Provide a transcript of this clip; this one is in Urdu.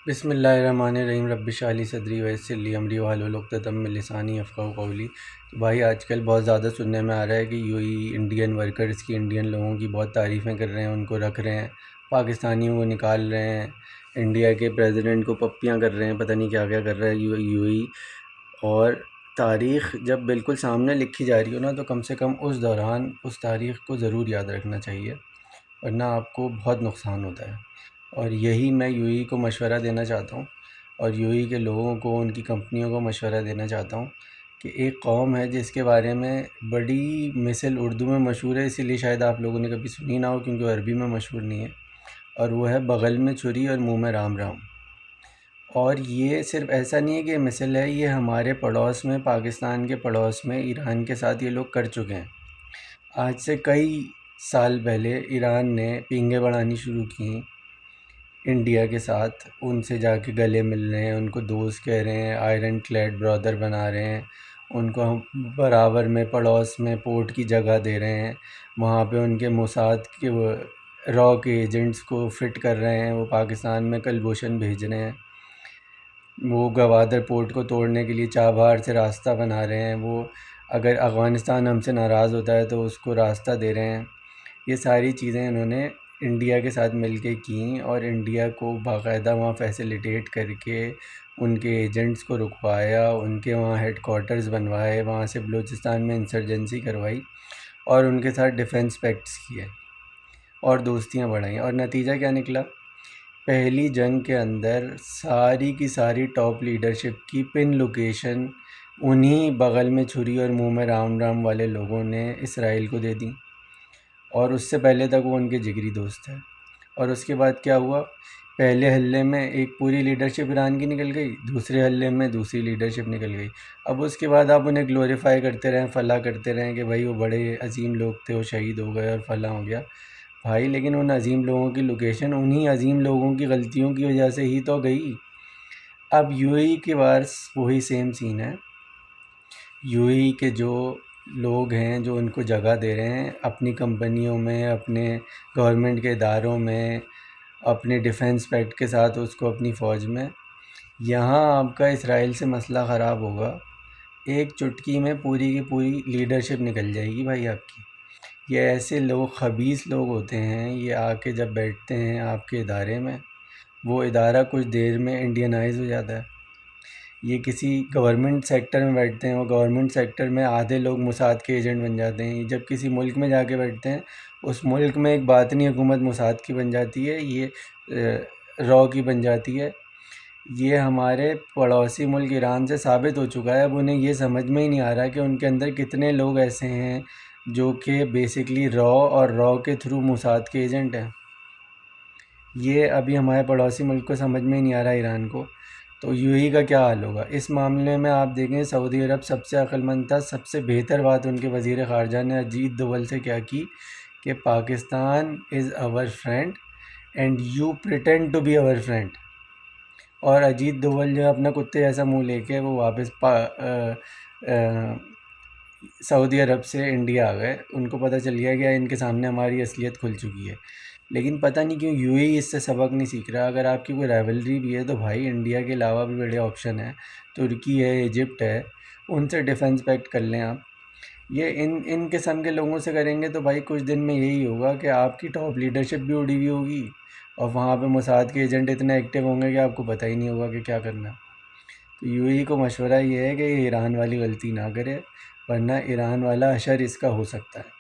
بسم اللہ الرحمن الرحیم رب اشرح لی صدری ویسر لی امری واحلل عقدۃ من لسانی یفقہوا قولی۔ تو بھائی آج کل بہت زیادہ سننے میں آ رہا ہے کہ یو ای انڈین ورکرز کی، انڈین لوگوں کی بہت تعریفیں کر رہے ہیں، ان کو رکھ رہے ہیں، پاکستانیوں کو نکال رہے ہیں، انڈیا کے پریزیڈنٹ کو پپیاں کر رہے ہیں، پتہ نہیں کیا کیا کر رہا ہے یو ای۔ اور تاریخ جب بالکل سامنے لکھی جا رہی ہو نا، تو کم سے کم اس دوران اس تاریخ کو ضرور یاد رکھنا چاہیے، ورنہ آپ کو بہت نقصان ہوتا ہے۔ اور یہی میں یو ای کو مشورہ دینا چاہتا ہوں، اور یو ای کے لوگوں کو، ان کی کمپنیوں کو مشورہ دینا چاہتا ہوں کہ ایک قوم ہے جس کے بارے میں بڑی مثل اردو میں مشہور ہے، اسی لیے شاید آپ لوگوں نے کبھی سنی نہ ہو کیونکہ وہ عربی میں مشہور نہیں ہے، اور وہ ہے بغل میں چھری اور منہ میں رام رام۔ اور یہ صرف ایسا نہیں ہے کہ یہ مثل ہے، یہ ہمارے پڑوس میں، پاکستان کے پڑوس میں ایران کے ساتھ یہ لوگ کر چکے ہیں۔ آج سے کئی سال پہلے ایران نے پینگیں بڑھانی شروع کیں انڈیا کے ساتھ، ان سے جا کے گلے مل رہے ہیں، ان کو دوست کہہ رہے ہیں، آئرن کلیڈ برادر بنا رہے ہیں، ان کو ہم برابر میں پڑوس میں پورٹ کی جگہ دے رہے ہیں، وہاں پہ ان کے موساد کے را کے ایجنٹس کو فٹ کر رہے ہیں، وہ پاکستان میں کلبھوشن بھیج رہے ہیں، وہ گوادر پورٹ کو توڑنے کے لیے چابہار سے راستہ بنا رہے ہیں، وہ اگر افغانستان ہم سے ناراض ہوتا ہے تو اس کو راستہ دے رہے ہیں۔ یہ ساری چیزیں انہوں نے انڈیا کے ساتھ مل کے کیں، اور انڈیا کو باقاعدہ وہاں فیسیلیٹیٹ کر کے ان کے ایجنٹس کو رکوایا، ان کے وہاں ہیڈ کوارٹرز بنوائے، وہاں سے بلوچستان میں انسرجنسی کروائی، اور ان کے ساتھ ڈیفنس پیکٹس کیے اور دوستیاں بڑھائیں۔ اور نتیجہ کیا نکلا؟ پہلی جنگ کے اندر ساری کی ساری ٹاپ لیڈرشپ کی پن لوکیشن انہی بغل میں چھری اور منہ میں رام رام والے لوگوں نے اسرائیل کو دے دیں، اور اس سے پہلے تک وہ ان کے جگری دوست ہیں۔ اور اس کے بعد کیا ہوا؟ پہلے حلے میں ایک پوری لیڈرشپ ایران کی نکل گئی، دوسرے حلے میں دوسری لیڈرشپ نکل گئی۔ اب اس کے بعد آپ انہیں گلوریفائی کرتے رہیں، فلاں کرتے رہیں کہ بھائی وہ بڑے عظیم لوگ تھے، وہ شہید ہو گئے اور فلاں ہو گیا۔ بھائی لیکن ان عظیم لوگوں کی لوکیشن انہی عظیم لوگوں کی غلطیوں کی وجہ سے ہی تو گئی۔ اب یو اے ای کے بار وہی سیم سین ہے۔ یو اے ای کے جو لوگ ہیں جو ان کو جگہ دے رہے ہیں اپنی کمپنیوں میں، اپنے گورنمنٹ کے اداروں میں، اپنے ڈیفنس پیکٹ کے ساتھ اس کو اپنی فوج میں، یہاں آپ کا اسرائیل سے مسئلہ خراب ہوگا، ایک چٹکی میں پوری کی پوری لیڈرشپ نکل جائے گی بھائی آپ کی۔ یہ ایسے لوگ خبیث لوگ ہوتے ہیں، یہ آ کے جب بیٹھتے ہیں آپ کے ادارے میں، وہ ادارہ کچھ دیر میں انڈینائز ہو جاتا ہے۔ یہ کسی گورنمنٹ سیکٹر میں بیٹھتے ہیں، وہ گورنمنٹ سیکٹر میں آدھے لوگ موساد کے ایجنٹ بن جاتے ہیں۔ جب کسی ملک میں جا کے بیٹھتے ہیں، اس ملک میں ایک باطنی حکومت موساد کی بن جاتی ہے، یہ را کی بن جاتی ہے۔ یہ ہمارے پڑوسی ملک ایران سے ثابت ہو چکا ہے۔ اب انہیں یہ سمجھ میں ہی نہیں آ رہا کہ ان کے اندر کتنے لوگ ایسے ہیں جو کہ بیسکلی را اور را کے تھرو موساد کے ایجنٹ ہیں۔ یہ ابھی ہمارے پڑوسی ملک کو سمجھ میں ہی نہیں آ رہا ایران کو، تو یو ہی کا کیا حال ہوگا اس معاملے میں؟ آپ دیکھیں سعودی عرب سب سے عقل مند تھا، سب سے بہتر بات ان کے وزیر خارجہ نے اجیت دوول سے کیا کی کہ Pakistan is our friend and you pretend to be our friend. اور اجیت دوول جو اپنا کتے جیسا منہ لے کے وہ واپس سعودی عرب سے انڈیا آ گئے، ان کو پتہ چل گیا کہ ان کے سامنے ہماری اصلیت کھل چکی ہے۔ لیکن پتہ نہیں کیوں یو اے ای اس سے سبق نہیں سیکھ رہا۔ اگر آپ کی کوئی رائیولری بھی ہے تو بھائی انڈیا کے علاوہ بھی بڑے آپشن ہیں، ترکی ہے، ایجپٹ ہے، ان سے ڈیفنس پیکٹ کر لیں آپ۔ یہ ان قسم کے لوگوں سے کریں گے تو بھائی کچھ دن میں یہی ہوگا کہ آپ کی ٹاپ لیڈرشپ بھی اڑی ہوئی ہوگی، اور وہاں پہ موساد کے ایجنٹ اتنے ایکٹیو ہوں گے کہ آپ کو پتہ ہی نہیں ہوگا کہ کیا کرنا ہے۔ تو یو اے ای کو مشورہ یہ ہے کہ یہ ایران والی غلطی نہ کرے، ورنہ ایران والا اشر اس کا ہو سکتا ہے۔